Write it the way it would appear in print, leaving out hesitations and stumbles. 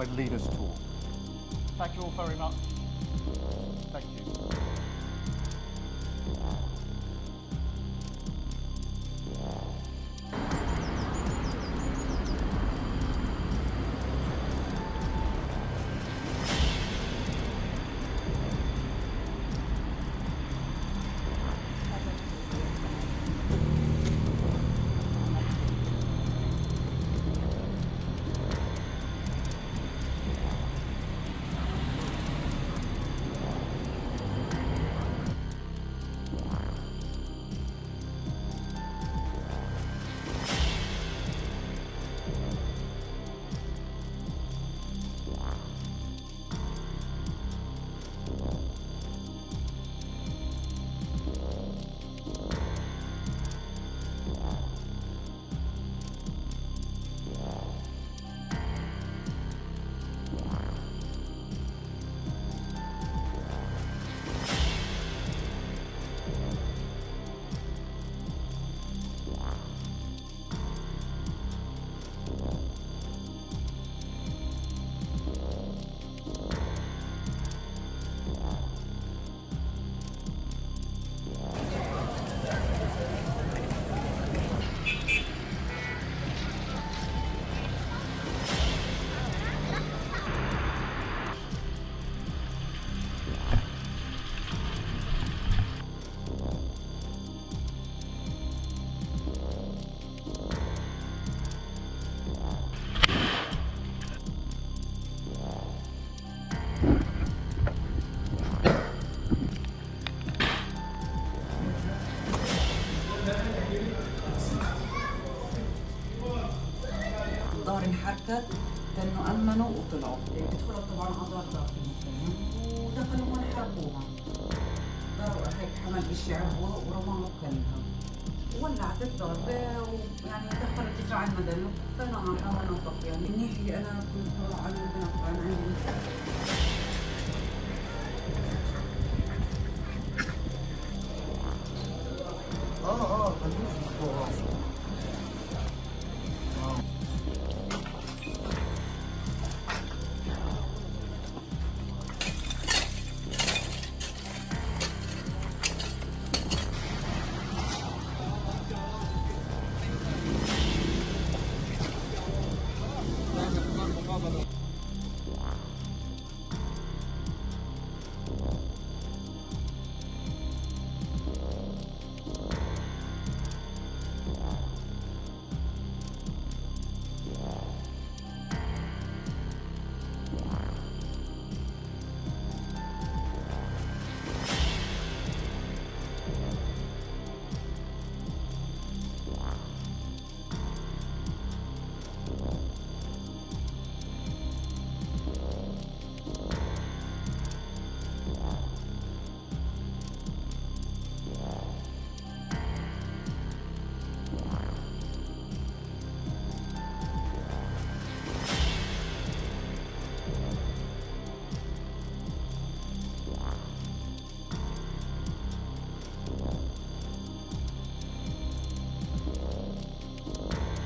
when leaders talk. Thank you all very much. Thank you. الظهر انحركت لانه امنوا وطلعوا، دخلوا طبعا على ظهر داخلهم ودخلوا هون حرقوها، ضربوا هيك حمل اشي عبوه ورموها بكلها وولعت الضربه، ويعني دخل الدفاع المدني وكفينا عنها ونظف. يعني من ناحيه انا كنت طالعه على البنات طبعا عندي خليش